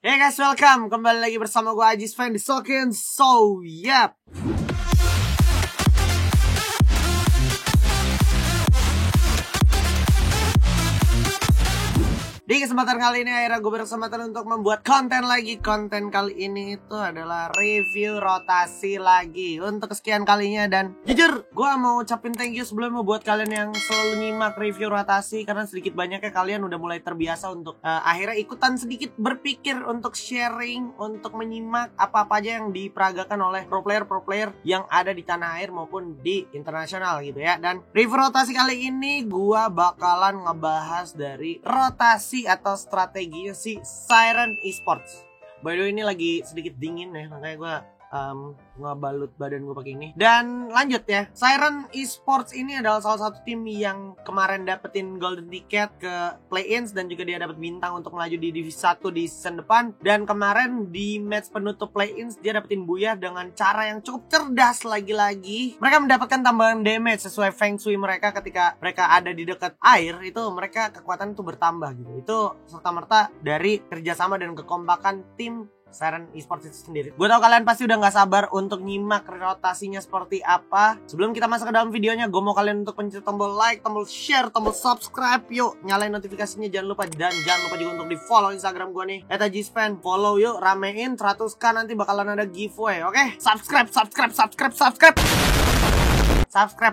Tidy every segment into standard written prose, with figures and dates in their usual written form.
Hey guys, welcome. Kembali lagi bersama gue Ajis Fan di Soken. So, yep. Di kesempatan kali ini akhirnya gue berkesempatan untuk membuat konten lagi. Konten kali ini itu adalah review rotasi lagi untuk kesekian kalinya. Dan jujur gue mau ucapin thank you sebelumnya buat kalian yang selalu nyimak review rotasi, karena sedikit banyaknya kalian udah mulai terbiasa untuk akhirnya ikutan sedikit berpikir untuk sharing, untuk menyimak apa-apa aja yang diperagakan oleh pro player yang ada di tanah air maupun di internasional gitu ya. Dan review rotasi kali ini gue bakalan ngebahas dari rotasi atau strateginya si Siren Esports. By the way, ini lagi sedikit dingin ya, makanya gue ngebalut badan gue pakai ini. Dan lanjut ya, Siren Esports ini adalah salah satu tim yang kemarin dapetin golden ticket ke play-ins, dan juga dia dapat bintang untuk melaju di divisi 1 di season depan. Dan kemarin di match penutup play-ins dia dapetin buyar dengan cara yang cukup cerdas. Lagi-lagi mereka mendapatkan tambahan damage sesuai feng shui mereka. Ketika mereka ada di dekat air, itu mereka kekuatan itu bertambah gitu. Itu serta-merta dari kerjasama dan kekompakan tim Siren Esports itu sendiri. Gue tau kalian pasti udah gak sabar untuk nyimak rotasinya seperti apa. Sebelum kita masuk ke dalam videonya, gue mau kalian untuk pencet tombol like, tombol share, tombol subscribe. Yuk, nyalain notifikasinya jangan lupa. Dan jangan lupa juga untuk di follow Instagram gue nih, @ajisfan. Follow yuk, ramein 100k, nanti bakalan ada giveaway. Oke? Subscribe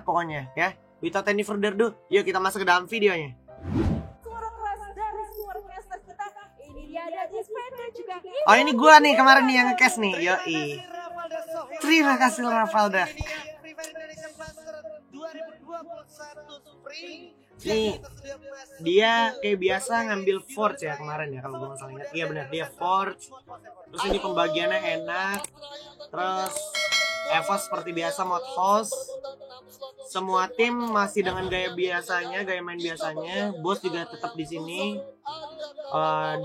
pokoknya ya. Without any further ado, yuk kita masuk ke dalam videonya. Oh, ini gua nih kemarin nih yang nge-cast nih. Yoi. Terima kasih Ravalda. Nih, dia kayak biasa ngambil Forge ya kemarin ya, kalau gua nggak salah ingat. Iya benar, dia Forge. Terus ini pembagiannya enak. Terus EVOS seperti biasa, mod host. Semua tim masih dengan gaya biasanya, gaya main biasanya. Bos juga tetap di sini.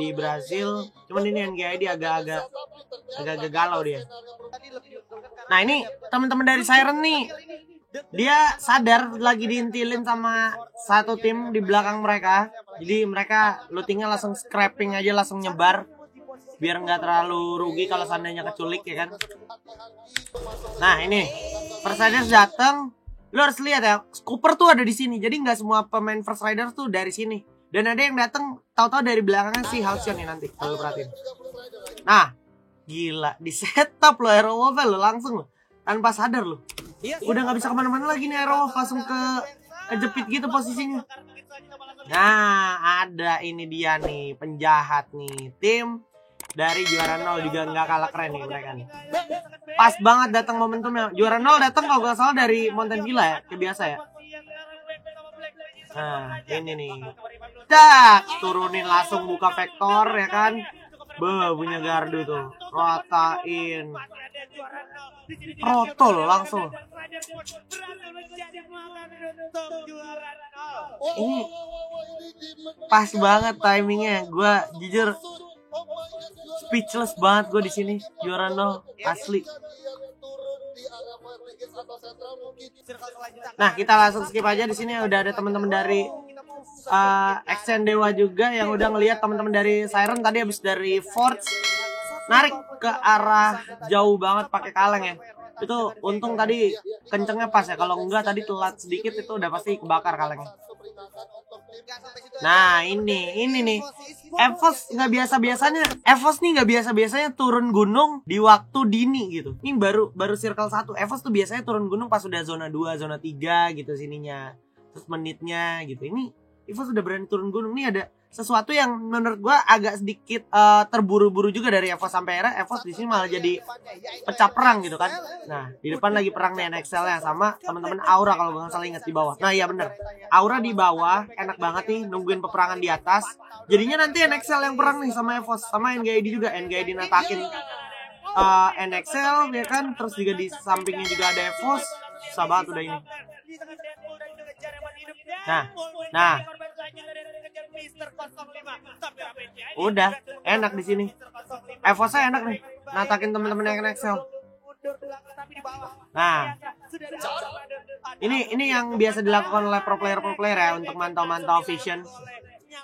Di Brazil, cuman ini NGID agak-agak galau dia. Nah, ini teman-teman dari Siren nih, dia sadar lagi diintilin sama satu tim di belakang mereka. Jadi mereka lootingnya langsung scrapping aja, langsung nyebar biar nggak terlalu rugi kalau seandainya keculik ya kan. Nah, ini First Riders datang. Lo harus lihat ya, Cooper tuh ada di sini. Jadi nggak semua pemain First Riders tuh dari sini. Dan ada yang datang tahu-tahu dari belakangnya si Halcyon nih nanti kalau perhatiin. Nah, gila, di setup lo Aerowolf lo langsung lo, tanpa sadar lo. Udah nggak bisa kemana-mana lagi nih Aerowolf, langsung kejepit gitu posisinya. Nah, ada ini dia nih penjahat nih, tim dari juara 0 juga nggak kalah keren nih mereka nih. Pas banget datang momentumnya. Juara 0 datang kalau nggak salah dari Mountain Villa ya, kayak biasa ya. Nah, ini nih. Dak, turunin langsung buka vektor ya kan. Punya gardu tuh. Rotain. Roto loh langsung. Ini pas banget timingnya. Gue jujur speechless banget gue di sini. Juara 0 asli. Nah, kita langsung skip aja. Di sini udah ada teman-teman dari Exen Dewa juga yang udah ngelihat teman-teman dari Siren tadi habis dari Forge narik ke arah jauh banget pakai kaleng ya. Itu untung tadi kencengnya pas ya. Kalau enggak tadi telat sedikit itu udah pasti kebakar kalengnya. Nah, ini nih. EVOS nggak biasa-biasanya turun gunung di waktu dini gitu. Ini baru circle 1. EVOS tuh biasanya turun gunung pas udah zona 2, zona 3 gitu sininya. Terus menitnya gitu. Ini EVOS udah berani turun gunung. Nih ada sesuatu yang menurut gua agak sedikit terburu-buru juga dari EVOS, sampai akhirnya EVOS di sini malah jadi pecah perang gitu kan. Nah, di depan lagi perang nih NXL ya sama teman-teman Aura kalau nggak salah ingat di bawah. Nah, iya bener. Aura di bawah, enak banget nih nungguin peperangan di atas. Jadinya nanti NXL yang perang nih sama EVOS, sama NGID juga. NGID natakin NXL ya kan, terus juga di sampingnya juga ada EVOS. Susah banget udah ini. Nah. Udah, enak di sini. EVOS-nya enak nih. Natakin teman-teman yang NXL. Nah, ini yang biasa dilakukan oleh pro player ya untuk mantau-mantau vision.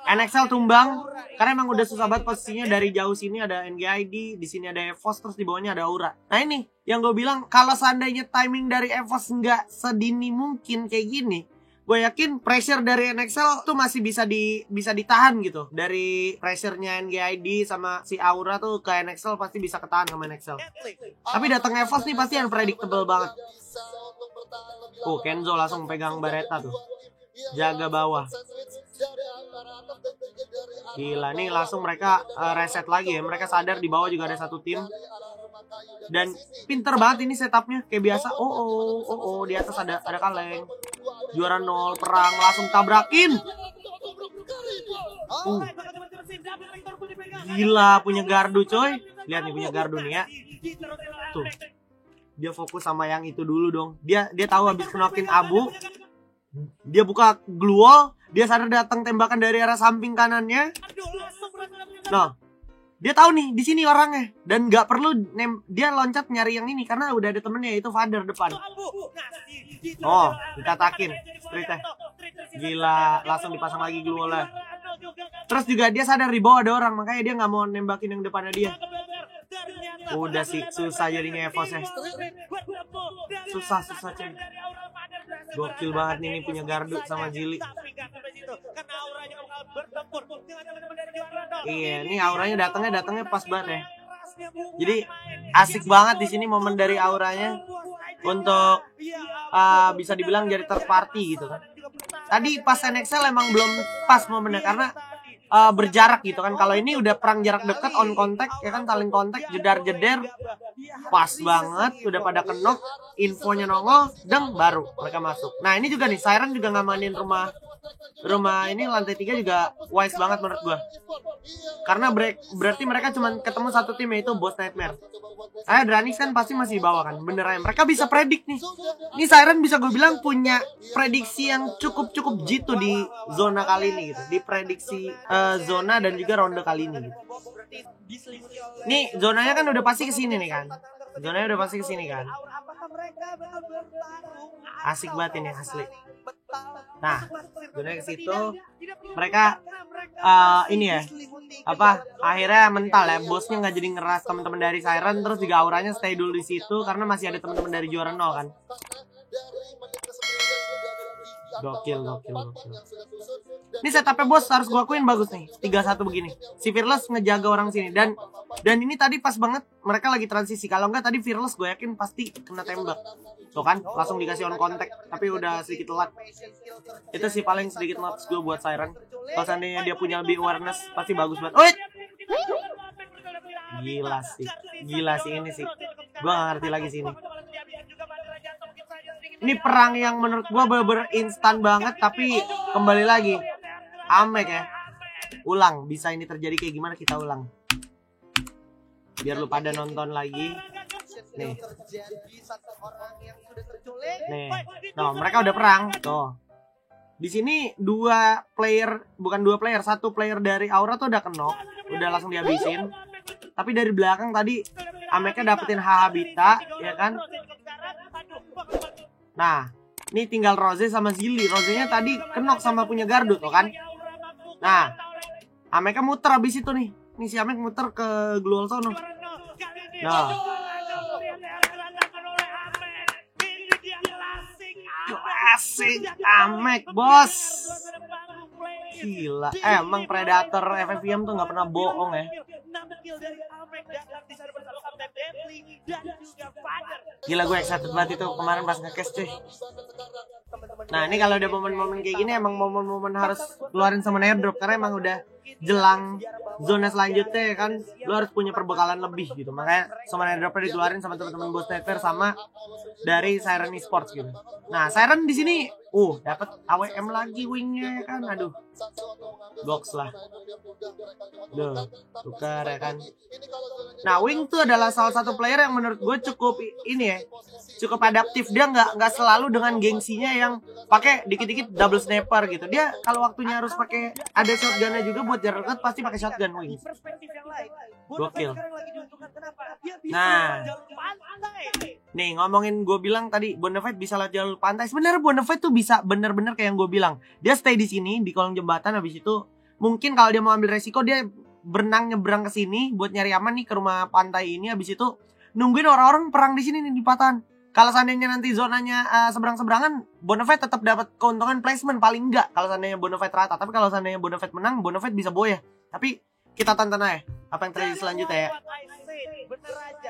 NXL tumbang karena emang udah susah banget posisinya. Dari jauh sini ada NGID, di sini ada EVOS, terus di bawahnya ada Aura. Nah ini yang gue bilang, kalau seandainya timing dari EVOS nggak sedini mungkin kayak gini, gue yakin pressure dari NXL tuh masih bisa ditahan gitu. Dari pressure-nya NGID sama si Aura tuh ke NXL pasti bisa ketahan sama NXL. Tapi datang EVOS nih pasti unpredictable banget. Kenzo langsung pegang Baretta tuh, jaga bawah. Gila, nih langsung mereka reset lagi ya. Mereka sadar di bawah juga ada satu tim. Dan pinter banget ini setupnya, kayak biasa. Di atas ada kaleng. Juara 0, perang, langsung tabrakin. Gila, punya gardu coy. Lihat nih punya gardu nih ya. Tuh, dia fokus sama yang itu dulu dong. Dia tahu habis knock-in Abu. Dia buka glue wall, dia sadar datang tembakan dari arah samping kanannya. Nah, dia tahu nih di sini orangnya dan nggak perlu dia loncat nyari yang ini karena udah ada temennya, yaitu Father depan. Ditatakin streetnya. Gila, langsung dipasang lagi glue wall-nya. Terus juga dia sadar di bawah ada orang, makanya dia nggak mau nembakin yang depannya dia. Udah sih, susah jadinya EVOS-nya. Susah cuy. Gokil banget nih punya gardu sama Jili. Iya, nih auranya datangnya pas banget ya. Jadi asik banget di sini momen dari auranya untuk bisa dibilang jadi third party gitu kan. Tadi pas NXL emang belum pas momennya karena berjarak gitu kan. Kalau ini udah perang jarak dekat, on contact ya kan, saling kontak, jedar-jeder, pas banget, udah pada kenok, infonya nongol, baru mereka masuk. Nah ini juga nih, Siren juga ngamanin rumah ini lantai 3 juga wise banget menurut gua. Karena berarti mereka cuma ketemu satu tim, yaitu Boss Nightmare. Dranix kan pasti masih di bawah kan, bener aja. Mereka bisa predik nih. Ini Siren bisa gue bilang punya prediksi yang cukup jitu di zona kali ini gitu. Di prediksi zona dan juga ronde kali ini gitu. Nih zonanya kan udah pasti kesini nih kan. Asik banget ini asli. Nah, zonanya ke situ. Mereka akhirnya mental ya, bosnya nggak jadi ngeras teman-teman dari Siren, terus juga auranya stay dulu di situ karena masih ada teman-teman dari juara 0 kan. Gokil. Ini setupnya bos harus gue akuin bagus nih. 3-1 begini. Si Fearless ngejaga orang sini dan ini tadi pas banget mereka lagi transisi. Kalau enggak tadi Fearless gue yakin pasti kena tembak. Tuh kan, langsung dikasih on contact, tapi udah sedikit telat. Itu sih paling sedikit notes gue buat Siren. Kalau seandainya dia punya lebih awareness pasti bagus banget. Gila sih ini sih. Gue gak ngerti lagi sini. Ini perang yang menurut gue bener-bener instan banget, tapi kembali lagi Amek ya. Ulang, bisa ini terjadi kayak gimana kita ulang. Biar lu pada nonton lagi. Nih. Mereka udah perang. Tuh. Di sini satu player dari Aura tuh udah kenok, udah langsung dihabisin. Tapi dari belakang tadi Ameknya dapetin Hahabita, ya kan? Nah, ini tinggal Rose sama Zili. Rose-nya tadi kenok sama punya gardu tuh kan. Nah, Ameknya muter abis itu nih. Nih si Amek muter ke Glue sono. Nah, klasik Amek bos. Gila, emang Predator FFVM tuh gak pernah bohong ya. Gila, gue excited banget itu kemarin pas nge-cast cuy. Nah ini kalau ada momen-momen kayak gini emang momen-momen harus keluarin sama airdrop, karena emang udah jelang zona selanjutnya kan, lu harus punya perbekalan lebih gitu. Makanya sama airdropnya dikeluarin sama teman-teman Boss Nightmare sama dari Siren Esports gitu. Nah Siren di sini dapat AWM lagi wingnya kan, aduh box lah, tukar ya kan. Nah wing tuh adalah salah satu player yang menurut gue cukup adaptif. Dia nggak selalu dengan gengsinya yang pakai dikit-dikit double sniper gitu. Dia kalau waktunya harus pakai ada shotgunnya juga buat jarak dekat, pasti pakai shotgun wing. Gokil. Nah, nih ngomongin gue bilang tadi Bonafide bisa lewat jalur pantai. Sebenarnya Bonafide tuh bisa bener-bener kayak yang gue bilang. Dia stay di sini di kolong jembatan, habis itu mungkin kalau dia mau ambil resiko dia berenang nyebrang ke sini buat nyari aman nih ke rumah pantai ini. Habis itu nungguin orang-orang perang di sini nih di patahan. Kalau seandainya nanti zonanya seberang-seberangan, Bonafide tetap dapat keuntungan placement paling enggak kalau seandainya Bonafide rata. Tapi kalau seandainya Bonafide menang, Bonafide bisa boya. Tapi kita tonton aja apa yang terjadi selanjutnya ya.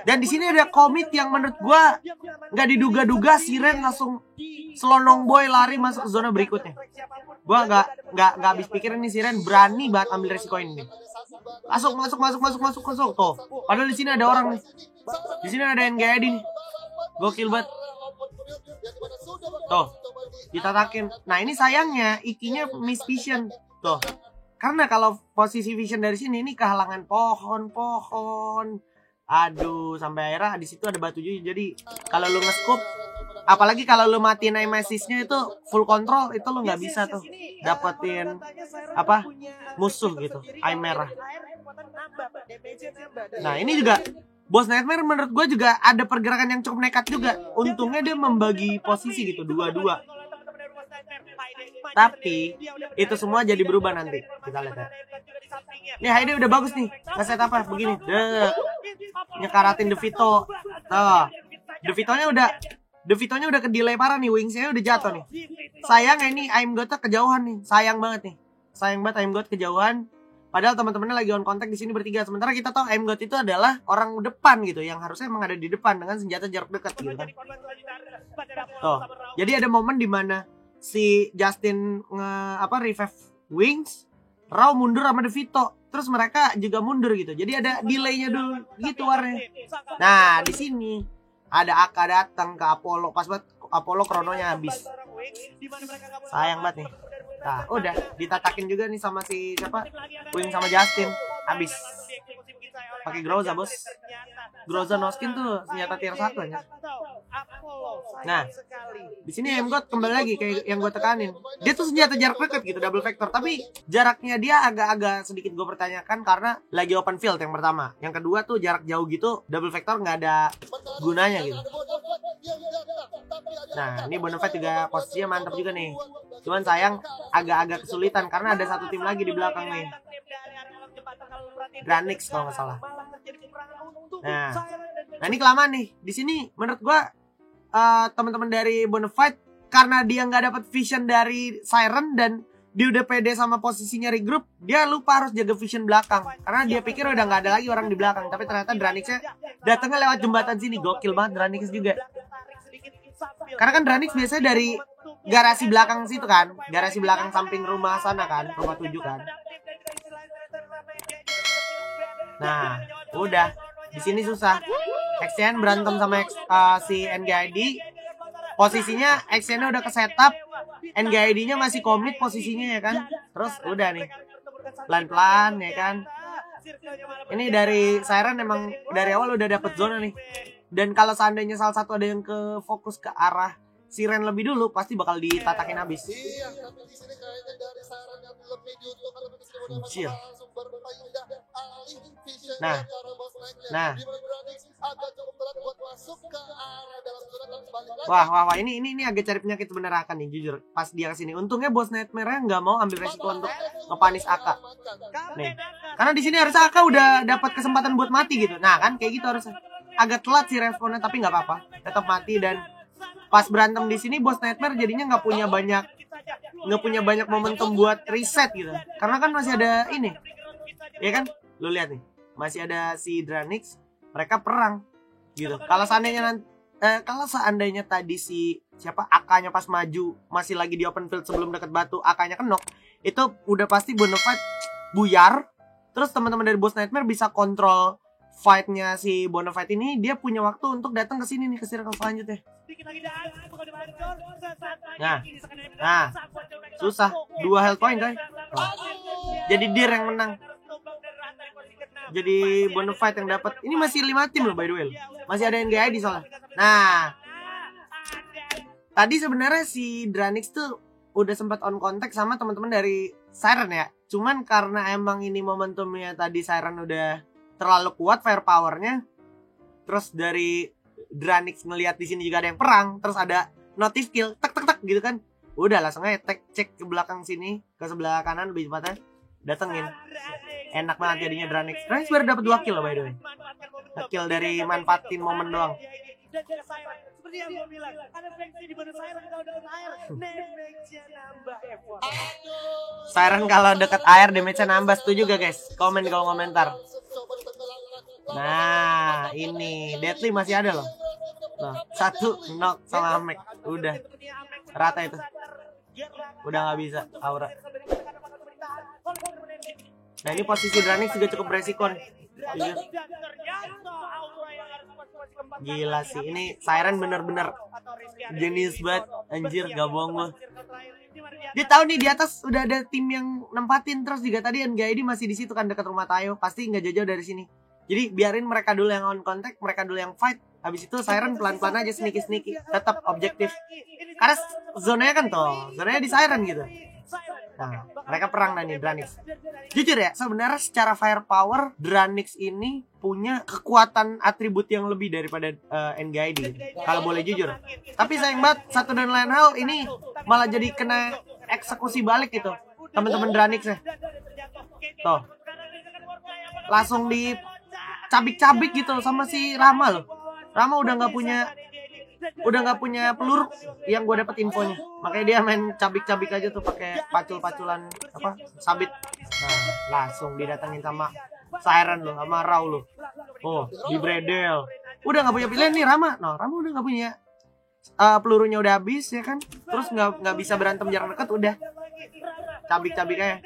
Dan di sini ada komit yang menurut gua nggak diduga-duga Siren langsung selonong boy lari masuk ke zona berikutnya. Gua nggak habis pikir nih Siren berani banget ambil resiko ini nih. Masuk tuh. Padahal di sini ada orang nih. Di sini ada NGD nih. Gokil banget. Tuh, ditatakin. Nah ini sayangnya ikinya miss vision. Tuh, karena kalau posisi vision dari sini ini kehalangan pohon. Aduh, sampai akhirnya di situ ada batu juga. Jadi kalau lu nge-scoop, apalagi kalau lu matiin aim assist-nya itu full control, itu lu nggak bisa tuh dapetin apa musuh gitu, aim merah. Nah ini juga Boss Nightmare menurut gue juga ada pergerakan yang cukup nekat juga. Untungnya dia membagi posisi gitu, 2-2. Tapi itu semua jadi berubah nanti. Kita lihat ya. Nih Haide udah bagus nih. Ngeset apa? Begini. Nyekaratin DeVito. Tuh. DeVito-nya udah ke delay parah nih. Wings-nya udah jatuh nih. Sayang ini Aim God kejauhan nih. Sayang banget nih. Sayang banget Aim God kejauhan. Padahal teman-temannya lagi on contact di sini bertiga. Sementara kita tahu Aim God itu adalah orang depan gitu, yang harusnya emang ada di depan dengan senjata jarak dekat gitu kan. Tuh. Jadi ada momen di mana si Justin revive Wings, Raw mundur sama DeVito. Terus mereka juga mundur gitu. Jadi ada delaynya dulu gitu warnanya. Nah, di sini ada Aka datang ke Apollo, pas banget Apollo krononya habis. Sayang banget nih. Nah, udah ditatakin juga nih sama si siapa? Wing sama Justin. Habis. Pakai Groza, Bos. Groza no skin tuh senjata tier 1 aja. Nah, di sini Aim God kembali lagi kayak yang gue tekanin. Dia tuh senjata jarak dekat gitu, double vector, tapi jaraknya dia agak-agak sedikit gue pertanyakan karena lagi open field yang pertama. Yang kedua tuh jarak jauh gitu, double vector nggak ada gunanya gitu. Nah, ini Bonafide juga posisinya mantap juga nih. Cuman sayang agak-agak kesulitan karena ada satu tim lagi di belakang nih. Granix kalau nggak salah. Nah ini kelamaan nih. Di sini menurut gua teman-teman dari Bonafide karena dia nggak dapat vision dari Siren dan dia udah pede sama posisinya regroup, dia lupa harus jaga vision belakang karena dia pikir udah nggak ada lagi orang di belakang. Tapi ternyata Dranixnya datangnya lewat jembatan sini. Gokil banget Dranix juga. Karena kan Dranix biasanya dari garasi belakang situ kan, garasi belakang samping rumah sana kan, rumah 7 kan. Nah, udah di sini susah. XN berantem sama si NGID. Posisinya XN-nya udah ke setup, NGID-nya masih komit posisinya ya kan. Terus udah nih, pelan-pelan ya kan. Ini dari Siren emang dari awal udah dapet zona nih. Dan kalau seandainya salah satu ada yang ke fokus ke arah Siren lebih dulu, pasti bakal ditatakin habis. Anjir. Nah. Wah, ini agak cari penyakit sebenarnya akan nih jujur. Pas dia kesini, untungnya Boss Nightmare nggak mau ambil resiko untuk ngepanis Aka. Nih, karena di sini harusnya Aka udah dapat kesempatan buat mati gitu. Nah kan kayak gitu harusnya. Agak telat sih responnya, tapi nggak apa-apa, tetap mati. Dan pas berantem di sini Boss Nightmare jadinya nggak punya banyak momentum buat reset gitu. Karena kan masih ada ini, ya kan? Lu lihat nih, masih ada si Dranix, mereka perang gitu. Kalau seandainya tadi si siapa Akanya pas maju masih lagi di open field sebelum deket batu, Akanya kenok, itu udah pasti Bonafide buyar. Terus teman-teman dari Boss Nightmare bisa kontrol fight-nya si Bonafide ini. Dia punya waktu untuk datang ke sini nih, ke circle selanjutnya. Nah, susah. 2 health point kan. Jadi Dir yang menang. Jadi Bonafide yang dapat. Ini masih 5 tim loh by the way. Masih ada NGID soalnya. Nah, tadi sebenarnya si Dranix tuh udah sempat on contact sama teman-teman dari Siren ya. Cuman karena emang ini momentumnya tadi Siren udah terlalu kuat firepowernya. Terus dari Dranix ngelihat di sini juga ada yang perang, terus ada notif kill, tek gitu kan. Udah langsung aja cek ke belakang sini, ke sebelah kanan lebih tepatnya. datengin. Enak banget jadinya Dranix. Dranix baru dapat 2 kill loh by the way. 2 kill dari manfaatin momen doang. Dan juga Siren, seperti yang gue bilang, ada fleksi di mana Siren kalau dekat air, damage-nya nambah effort. Siren kalau dekat air damage-nya nambah, setuju gak guys? Komen di kolom komentar. Nah, ini Deadly masih ada loh. Nah, 1 knock sama Amek. Udah rata itu. Udah nggak bisa Aura. Nah, ini posisi Dranix juga cukup beresiko nih. Gila sih, ini Siren bener-bener jenius banget. Anjir, gak bohong gue. Dia tahu nih di atas udah ada tim yang nempatin. Terus juga tadi NGID masih di situ kan dekat rumah Tayo. Pasti nggak jauh-jauh dari sini. Jadi biarin mereka dulu yang on contact, mereka dulu yang fight. Habis itu Siren pelan-pelan aja sneaky-sneaky. Tetap objektif. Karena zonanya kan tuh, zonanya di Siren gitu. Nah, mereka perang nih Dranix. Jujur ya, sebenarnya secara firepower Dranix ini punya kekuatan atribut yang lebih daripada NGID. Kalau boleh jujur. Tapi sayang banget, satu dan lain hal ini malah jadi kena eksekusi balik gitu. Teman-teman Dranix ya. Tuh. Langsung di cabik-cabik gitu sama si Rama loh. Rama udah nggak punya peluru yang gue dapet infonya. Makanya dia main cabik-cabik aja tuh pakai pacul-paculan apa sabit. Nah, langsung didatengin sama Siren loh, sama Raw loh. Oh, di Bredel. Udah nggak punya pilihan nih Rama. Nah, Rama udah nggak punya pelurunya udah habis ya kan. Terus nggak bisa berantem jarak dekat, udah cabik-cabik aja.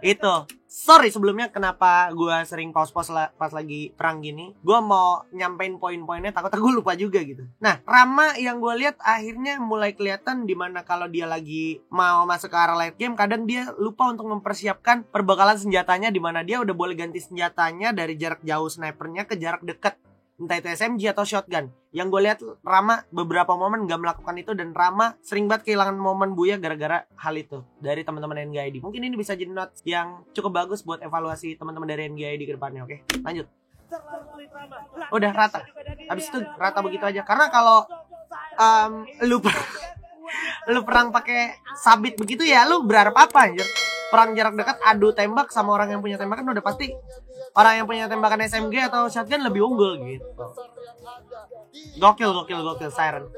Itu. Sorry sebelumnya kenapa gue sering pause-pause pas lagi perang gini. Gue mau nyampein poin-poinnya, takut gue lupa juga gitu. Nah, Rama yang gue lihat akhirnya mulai kelihatan dimana kalau dia lagi mau masuk ke arah late game, kadang dia lupa untuk mempersiapkan perbekalan senjatanya, dimana dia udah boleh ganti senjatanya dari jarak jauh snipernya ke jarak dekat. Entah itu SMG atau shotgun. Yang gue lihat Rama beberapa momen gak melakukan itu. Dan Rama sering banget kehilangan momen buya gara-gara hal itu dari teman-teman NGID. Mungkin ini bisa jadi notes yang cukup bagus buat evaluasi teman-teman dari NGID ke depannya. Oke, lanjut. Udah rata. Habis itu rata begitu aja. Karena kalau lu perang pakai sabit begitu ya, lu berharap apa anjir? Perang jarak dekat adu tembak sama orang yang punya tembakan, udah pasti orang yang punya tembakan SMG atau shotgun lebih unggul gitu. Gokil Siren.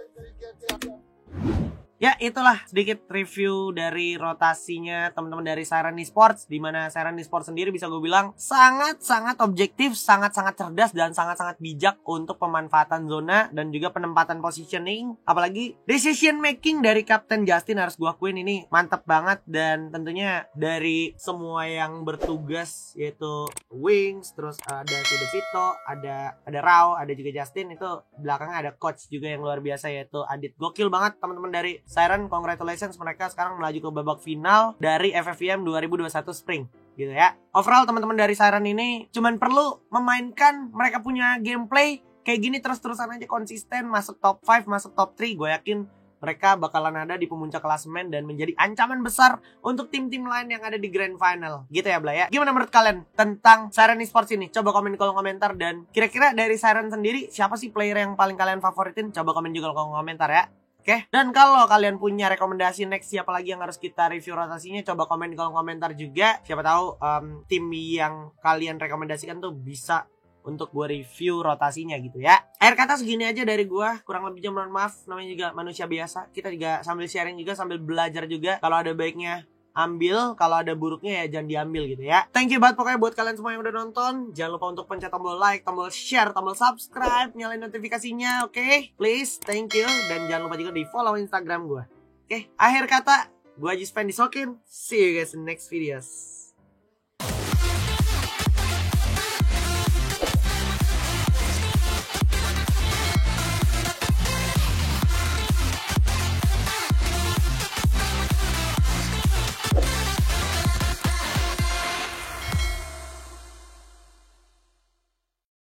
Ya, itulah sedikit review dari rotasinya teman-teman dari Siren Esports, di mana Siren Esports sendiri bisa gue bilang sangat-sangat objektif, sangat-sangat cerdas, dan sangat-sangat bijak untuk pemanfaatan zona dan juga penempatan positioning. Apalagi decision making dari Kapten Justin harus gue akuin ini mantap banget. Dan tentunya dari semua yang bertugas, yaitu Wings, terus ada si Devito, ada Raw, ada juga Justin. Itu belakangnya ada coach juga yang luar biasa, yaitu Adit. Gokil banget teman-teman dari Siren, congratulations, mereka sekarang melaju ke babak final dari FFVM 2021 Spring gitu ya. Overall teman-teman dari Siren ini cuman perlu memainkan mereka punya gameplay kayak gini terus-terusan aja, konsisten masuk top 5, masuk top 3. Gue yakin mereka bakalan ada di pemuncak klasemen dan menjadi ancaman besar untuk tim-tim lain yang ada di grand final gitu ya Bla ya. Gimana menurut kalian tentang Siren Esports ini? Coba komen di kolom komentar. Dan kira-kira dari Siren sendiri siapa sih player yang paling kalian favoritin? Coba komen juga di kolom komentar ya. Oke, dan kalau kalian punya rekomendasi next siapa lagi yang harus kita review rotasinya, coba komen di kolom komentar juga. Siapa tahu tim yang kalian rekomendasikan tuh bisa untuk gue review rotasinya gitu ya. Akhir kata segini aja dari gue, kurang lebihnya mohon maaf, namanya juga manusia biasa. Kita juga sambil sharing juga, sambil belajar juga. Kalau ada baiknya ambil, kalau ada buruknya ya jangan diambil gitu ya. Thank you banget pokoknya buat kalian semua yang udah nonton. Jangan lupa untuk pencet tombol like, tombol share, tombol subscribe, nyalain notifikasinya, oke? Please, thank you. Dan jangan lupa juga di follow Instagram gue. Oke, akhir kata, gue Ajis Pendisokin. See you guys in the next videos.